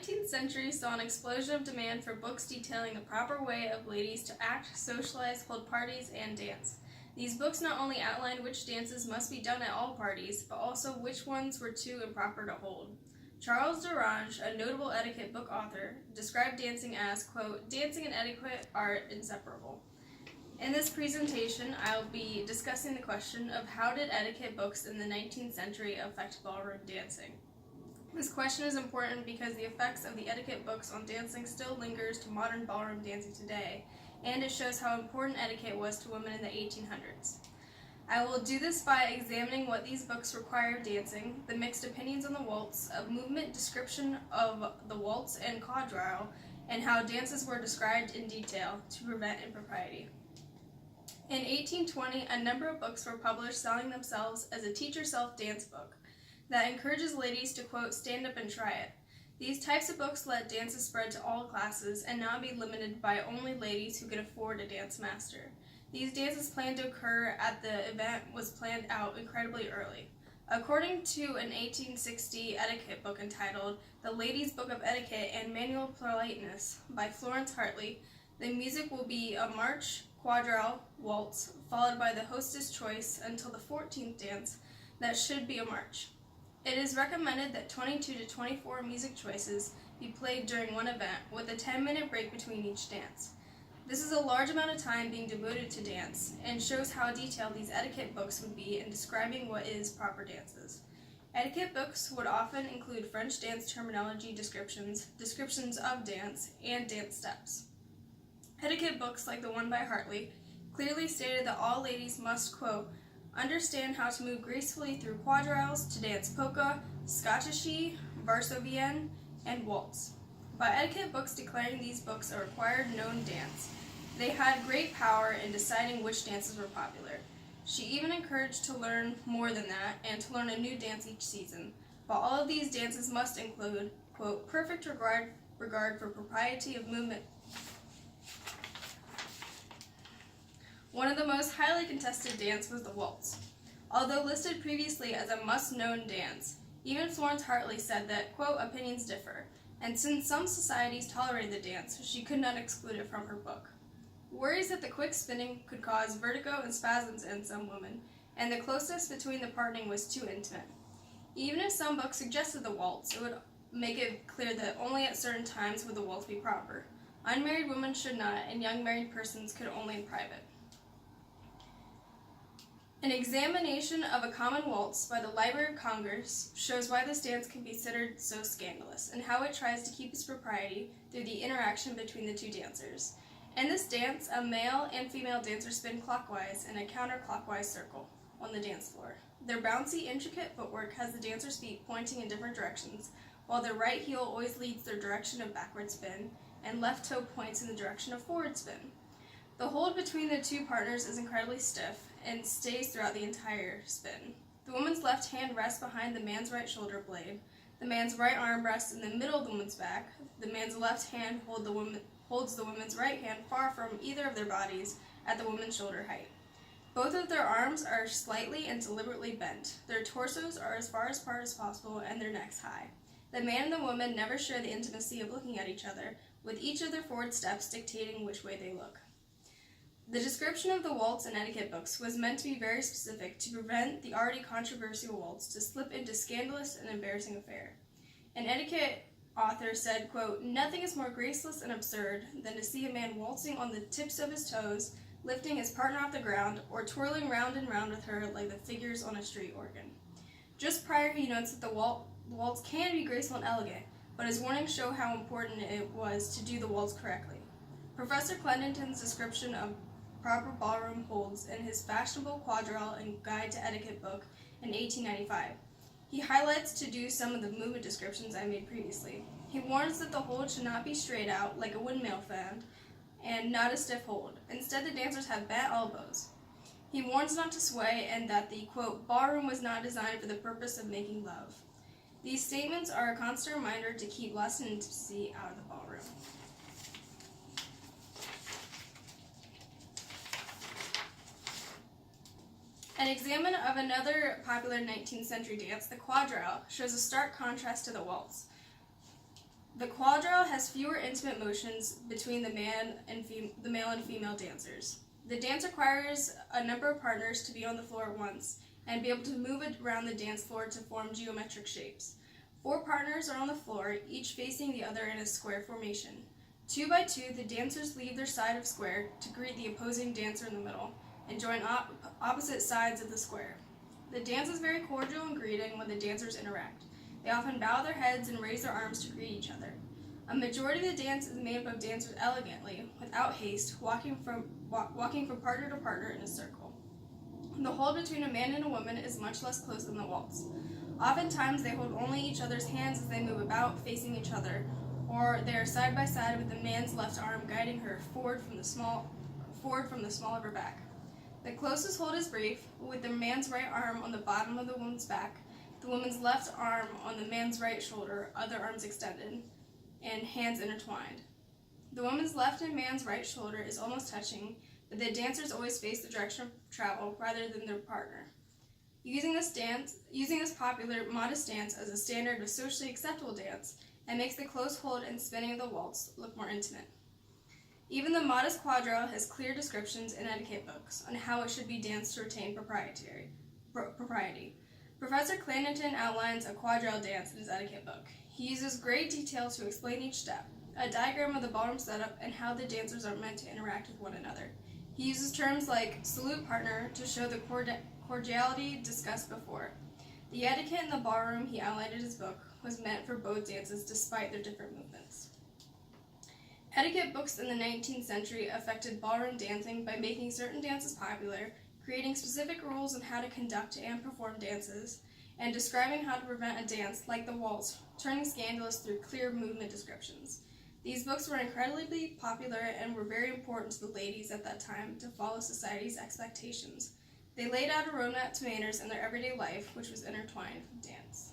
19th century saw an explosion of demand for books detailing the proper way of ladies to act, socialize, hold parties, and dance. These books not only outlined which dances must be done at all parties, but also which ones were too improper to hold. Charles Durange, a notable etiquette book author, described dancing as, quote, "Dancing and etiquette are inseparable." In this presentation, I'll be discussing the question of how did etiquette books in the 19th century affect ballroom dancing. This question is important because the effects of the etiquette books on dancing still lingers to modern ballroom dancing today, and it shows how important etiquette was to women in the 1800s. I will do this by examining what these books require of dancing, the mixed opinions on the waltz, a movement description of the waltz and quadrille, and how dances were described in detail to prevent impropriety. In 1820, a number of books were published selling themselves as a teach-yourself dance book that encourages ladies to, quote, "stand up and try it." These types of books let dances spread to all classes and not be limited by only ladies who could afford a dance master. These dances planned to occur at the event was planned out incredibly early. According to an 1860 etiquette book entitled The Ladies' Book of Etiquette and Manual of Politeness by Florence Hartley, the music will be a march, quadrille, waltz, followed by the hostess' choice until the 14th dance that should be a march. It is recommended that 22 to 24 music choices be played during one event, with a 10-minute break between each dance. This is a large amount of time being devoted to dance, and shows how detailed these etiquette books would be in describing what is proper dances. Etiquette books would often include French dance terminology descriptions, descriptions of dance, and dance steps. Etiquette books, like the one by Hartley, clearly stated that all ladies must, quote, "understand how to move gracefully through quadrilles, to dance polka, schottische, varsovienne, and waltz." By etiquette books declaring these books a required known dance, they had great power in deciding which dances were popular. She even encouraged to learn more than that, and to learn a new dance each season. But all of these dances must include, quote, "perfect regard for propriety of movement." One of the most highly contested dance was the waltz. Although listed previously as a must-known dance, even Florence Hartley said that, quote, "opinions differ," and since some societies tolerated the dance, she could not exclude it from her book. Worries that the quick spinning could cause vertigo and spasms in some women, and the closeness between the partnering was too intimate. Even if some books suggested the waltz, it would make it clear that only at certain times would the waltz be proper. Unmarried women should not, and young married persons could only in private. An examination of a common waltz by the Library of Congress shows why this dance can be considered so scandalous, and how it tries to keep its propriety through the interaction between the two dancers. In this dance, a male and female dancer spin clockwise in a counterclockwise circle on the dance floor. Their bouncy, intricate footwork has the dancers' feet pointing in different directions, while their right heel always leads their direction of backward spin, and left toe points in the direction of forward spin. The hold between the two partners is incredibly stiff and stays throughout the entire spin. The woman's left hand rests behind the man's right shoulder blade. The man's right arm rests in the middle of the woman's back. The man's left hand holds the woman's right hand far from either of their bodies at the woman's shoulder height. Both of their arms are slightly and deliberately bent. Their torsos are as far apart as possible, and their necks high. The man and the woman never share the intimacy of looking at each other, with each of their forward steps dictating which way they look. The description of the waltz in etiquette books was meant to be very specific to prevent the already controversial waltz to slip into scandalous and embarrassing affair. An etiquette author said, quote, "nothing is more graceless and absurd than to see a man waltzing on the tips of his toes, lifting his partner off the ground, or twirling round and round with her like the figures on a street organ." Just prior, he notes that the waltz can be graceful and elegant, but his warnings show how important it was to do the waltz correctly. Professor Clendenton's description of proper ballroom holds in his Fashionable Quadrille and Guide to Etiquette book in 1895. He highlights to do some of the movement descriptions I made previously. He warns that the hold should not be straight out like a windmill fan and not a stiff hold. Instead, the dancers have bent elbows. He warns not to sway and that the, quote, "ballroom was not designed for the purpose of making love." These statements are a constant reminder to keep lust and intimacy out of the ballroom. An examine of another popular 19th century dance, the quadrille, shows a stark contrast to the waltz. The quadrille has fewer intimate motions between the male and female dancers. The dance requires a number of partners to be on the floor at once and be able to move around the dance floor to form geometric shapes. 4 partners are on the floor, each facing the other in a square formation. 2 by 2, the dancers leave their side of square to greet the opposing dancer in the middle and join opposite sides of the square. The dance is very cordial and greeting when the dancers interact. They often bow their heads and raise their arms to greet each other. A majority of the dance is made up of dancers elegantly, without haste, walking from partner to partner in a circle. The hold between a man and a woman is much less close than the waltz. Oftentimes they hold only each other's hands as they move about, facing each other, or they are side by side with the man's left arm guiding her forward from the small of her back. The closest hold is brief, with the man's right arm on the bottom of the woman's back, the woman's left arm on the man's right shoulder, other arms extended, and hands intertwined. The woman's left and man's right shoulder is almost touching, but the dancers always face the direction of travel rather than their partner. Using this popular modest dance as a standard of socially acceptable dance, it makes the close hold and spinning of the waltz look more intimate. Even the modest quadrille has clear descriptions in etiquette books on how it should be danced to retain propriety. Professor Clandington outlines a quadrille dance in his etiquette book. He uses great detail to explain each step, a diagram of the ballroom setup, and how the dancers are meant to interact with one another. He uses terms like salute partner to show the cordiality discussed before. The etiquette in the ballroom he outlined in his book was meant for both dances despite their different movements. Etiquette books in the 19th century affected ballroom dancing by making certain dances popular, creating specific rules on how to conduct and perform dances, and describing how to prevent a dance, like the waltz, turning scandalous through clear movement descriptions. These books were incredibly popular and were very important to the ladies at that time to follow society's expectations. They laid out a roadmap to manners in their everyday life, which was intertwined with dance.